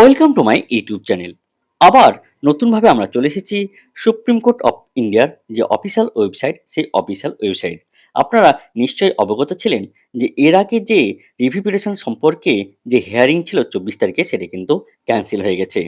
Welcome to my YouTube channel. আবার নতুনভাবে আমরা চলে এসেছি সুপ্রিম কোর্ট অফ ইন্ডিয়ার যে অফিসিয়াল ওয়েবসাইট, সেই অফিসিয়াল ওয়েবসাইট। আপনারা নিশ্চয়ই অবগত ছিলেন যে এর আগে যে রিভিউ পিটিশন সম্পর্কে যে হিয়ারিং ছিল ২৪ তারিখে, সেটা কিন্তু ক্যানসেল হয়ে গেছে।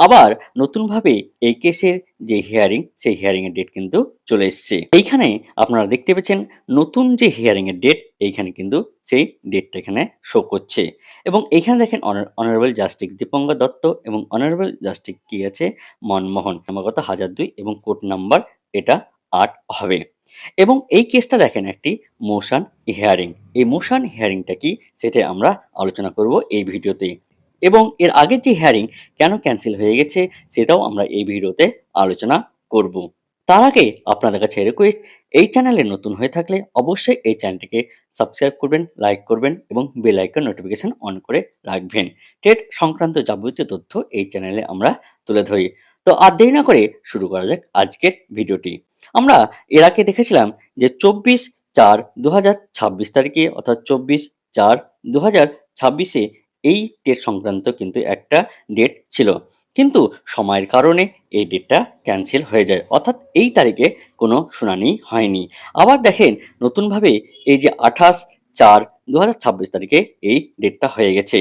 আবার নতুনভাবে এই কেসের যে হিয়ারিং, সেই হিয়ারিং এর ডেট কিন্তু চলে এসছে। এইখানে আপনারা দেখতে পাচ্ছেন নতুন যে হিয়ারিং এর ডেট, এইখানে কিন্তু সেই ডেটটা এখানে শো করছে। এবং এইখানে দেখেন অনারেবল জাস্টিস দীপঙ্কর দত্ত এবং অনারেবল জাস্টিস কি আছে মনমোহন, ক্রমাগত 1002 এবং কোর্ট নাম্বার এটা ৮ হবে। এবং এই কেসটা দেখেন একটি মোশন হিয়ারিং। এই মোশন হিয়ারিংটা কি, সেটা আমরা আলোচনা করব এই ভিডিওতে। এবং এর আগের যে হিয়ারিং কেন ক্যান্সেল হয়ে গেছে, সেটাও আমরা এই ভিডিওতে আলোচনা করব। তার আগে আপনাদের কাছে রিকোয়েস্ট, এই চ্যানেলে নতুন হয়ে থাকলে অবশ্যই এই চ্যানেলটিকে সাবস্ক্রাইব করবেন, লাইক করবেন এবং বেল আইকন নোটিফিকেশন অন করে রাখবেন। টেট সংক্রান্ত যাবতীয় তথ্য এই চ্যানেলে আমরা তুলে ধরি। তো আর দেরি না করে শুরু করা যাক আজকের ভিডিওটি। আমরা এর আগে দেখেছিলাম যে 24/4/2026 তারিখে, অর্থাৎ 24/4/2026 এই টেট সংক্রান্ত কিন্তু একটা ডেট ছিল। কিন্তু সময়ের কারণে এই ডেটটা ক্যানসেল হয়ে যায়, অর্থাৎ এই তারিখে কোনো শুনানি হয়নি। আবার দেখেন নতুনভাবে এই যে 28/4/2026 তারিখে এই ডেটটা হয়ে গেছে।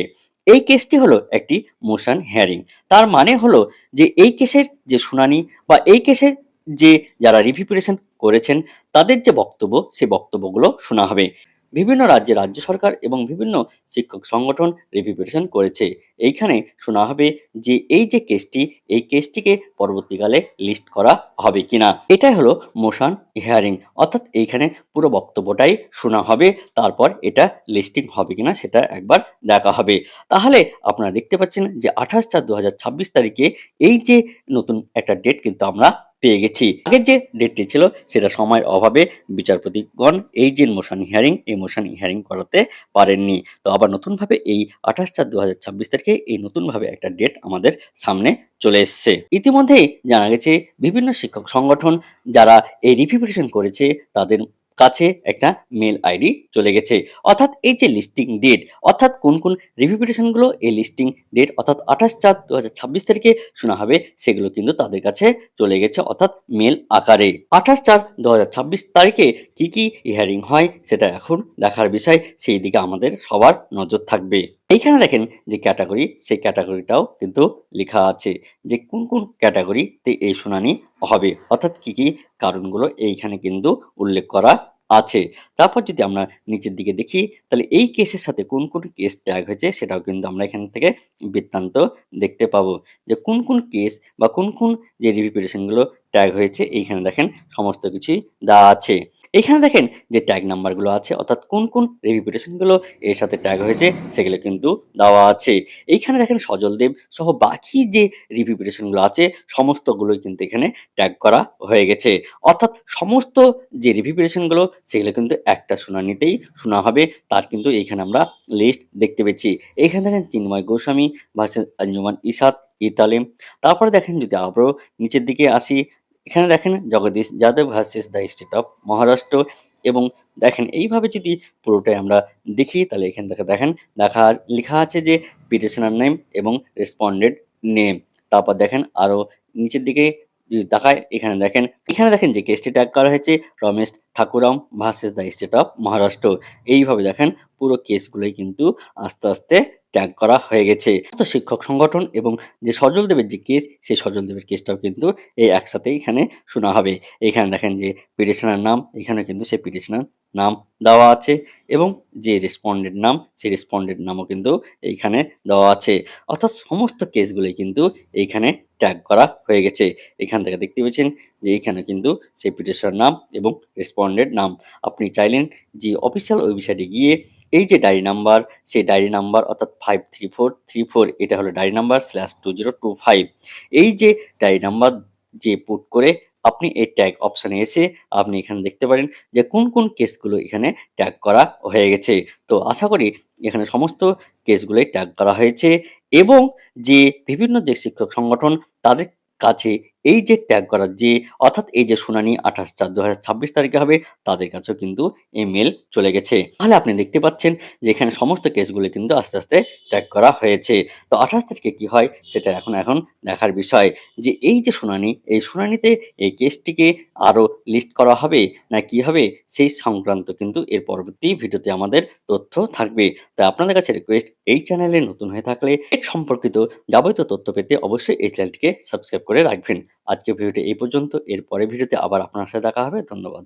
এই কেসটি হলো একটি মোশন হিয়ারিং। তার মানে হলো যে এই কেসের যে শুনানি বা এই কেসের যে যারা রিভিউ পিটিশন করেছেন, তাদের যে বক্তব্য, সেই বক্তব্যগুলো শোনা হবে। বিভিন্ন রাজ্যে রাজ্য সরকার এবং বিভিন্ন শিক্ষক সংগঠন রিভিউ পিটিশন করেছে। এইখানে শোনা হবে যে এই যে কেসটি, এই কেসটিকে পরবর্তীকালে লিস্ট করা হবে কিনা। এটাই হলো মোশন হিয়ারিং, অর্থাৎ এইখানে পুরো বক্তব্যটাই শোনা হবে, তারপর এটা লিস্টিং হবে কিনা সেটা একবার দেখা হবে। তাহলে আপনারা দেখতে পাচ্ছেন যে 28/4/2026 তারিখে এই যে নতুন একটা ডেট কিন্তু আমরা পেয়ে গেছি। আগের যে ডেটটি ছিল সেটা সময়ের অভাবে বিচারপতিগণ এই যে মোশন হিয়ারিং, এই মোশন হিয়ারিং করাতে পারেননি। তো আবার নতুনভাবে এই 28/4/2026 তারিখে এই নতুনভাবে একটা ডেট আমাদের সামনে চলে এসছে। ইতিমধ্যেই জানা গেছে বিভিন্ন শিক্ষক সংগঠন যারা এই রিভিউ পিটিশন করেছে, তাদের কাছে একটা মেল আইডি চলে গেছে। অর্থাৎ এই যে লিস্টিং ডেট, অর্থাৎ কোন কোন রিভিউ পিটিশনগুলো এই লিস্টিং ডেট অর্থাৎ 28/4/2026 তারিখে শোনা হবে, সেগুলো কিন্তু তাদের কাছে চলে গেছে, অর্থাৎ মেল আকারে। 28/4/2026 তারিখে কি কি হিয়ারিং হয় সেটা এখন দেখার বিষয়, সেই দিকে আমাদের সবার নজর থাকবে। এইখানে দেখেন যে ক্যাটাগরি, সেই ক্যাটাগরিটাও কিন্তু লেখা আছে যে কোন কোন ক্যাটাগরিতে এই শুনানি হবে, অর্থাৎ কি কি কারণগুলো এইখানে কিন্তু উল্লেখ করা আছে। তারপর যদি আমরা নিচের দিকে দেখি, তাহলে এই কেসের সাথে কোন কোন কেস ট্যাগ হয়েছে সেটাও কিন্তু আমরা এখান থেকে বৃত্তান্ত দেখতে পাবো, যে কোন কোন কেস বা কোন কোন যে রিভিউ পিটিশনগুলো ট্যাগ হয়েছে, এইখানে দেখেন সমস্ত কিছুই দেওয়া আছে। এইখানে দেখেন যে ট্যাগ নাম্বারগুলো আছে, অর্থাৎ কোন কোন রিভিউ পিটিশনগুলো এর সাথে ট্যাগ হয়েছে সেগুলো কিন্তু দেওয়া আছে। এইখানে দেখেন সজলদেব সহ বাকি যে রিভিউ পিটিশনগুলো আছে, সমস্তগুলোই কিন্তু এখানে ট্যাগ করা হয়ে গেছে। অর্থাৎ সমস্ত যে রিভিউ পিটিশনগুলো, সেগুলো কিন্তু একটা শুনানিতেই শোনা হবে, তার কিন্তু এইখানে আমরা লিস্ট দেখতে পেয়েছি। এইখানে দেখেন চিন্ময় গোস্বামী ভার্সেস আঞ্জুমান ইসাত ইতালিম। তারপরে দেখেন যদি আবারও নিচের দিকে আসি, এখানে দেখেন Jagdish Yadav versus the state of Maharashtra. এবং দেখেন এইভাবে যদি পুরোটাই আমরা দেখি, তাহলে এখান থেকে দেখেন লেখা আছে যে পিটিশনার নেম এবং রেসপন্ডেন্ট নেম। তারপর দেখেন আরো নিচের দিকে যদি তাকায়, এখানে দেখেন যে কেসটি ট্যাগ করা হয়েছে Ramesh Thakuram versus the state of Maharashtra. এইভাবে দেখেন পুরো কেসগুলোই কিন্তু আস্তে আস্তে ট্যাগ করা হয়ে গেছে। তো শিক্ষক সংগঠন এবং যে সজল দেবের যে কেস, সেই সজল দেবের কেসটাও কিন্তু এই একসাথে এখানে শোনা হবে। এখানে দেখেন যে পিটিশনার নাম, এখানে কিন্তু সেই পিটিশনার নাম দেওয়া আছে এবং যে রেসপন্ডেন্ট নাম, সেই রেসপন্ডেন্ট নামও কিন্তু এইখানে দেওয়া আছে। অর্থাৎ সমস্ত কেসগুলোই কিন্তু এইখানে ট্যাগ করা হয়ে গেছে। এখান থেকে দেখতে পাচ্ছেন যে এইখানে কিন্তু সেই পিটিশনার নাম এবং রেসপন্ডেন্ট নাম। আপনি চাইলেন যে অফিসিয়াল ওয়েবসাইটে গিয়ে এই যে ডায়েরি নাম্বার, সেই ডায়েরি নাম্বার অর্থাৎ 53434, এটা হলো ডায়েরি নাম্বার /2025। এই যে ডায়েরি নাম্বার যে পুট করে আপনি এই ট্যাগ অপশনে এসে আপনি এখানে দেখতে পারেন যে কোন কোন কেসগুলো এখানে ট্যাগ করা হয়ে গেছে। তো আশা করি এখানে সমস্ত কেসগুলোই ট্যাগ করা হয়েছে এবং যে বিভিন্ন যে শিক্ষক সংগঠন, তাদের কাছে এই যে ট্যাগ করার যে অর্থাৎ এই যে শুনানি ২৮/৪/২০২৬ তারিখে হবে তাদের কাছেও কিন্তু এই মেইল চলে গেছে। তাহলে আপনি দেখতে পাচ্ছেন যে এখানে সমস্ত কেসগুলো কিন্তু আস্তে, আস্তে ট্যাগ করা হয়েছে। তো ২৮ তারিখে কি হয় সেটা এখন দেখার বিষয় যে এই যে শুনানি, এই শুনানিতে এই কেসটিকে আরো লিস্ট করা হবে না কি হবে সেই সংক্রান্ত কিন্তু এর পরবর্তী ভিডিওতে আমাদের তথ্য থাকবে। তাই আপনাদের কাছে রিকোয়েস্ট এই চ্যানেলে নতুন হয়ে থাকলে এর সম্পর্কিত যাবতীয় তথ্য পেতে অবশ্যই এই চ্যানেলটিকে সাবস্ক্রাইব করে রাখবেন। আজকের ভিডিওটি এই পর্যন্ত। এর পরের ভিডিওতে আবার আপনার সাথে দেখা হবে। ধন্যবাদ।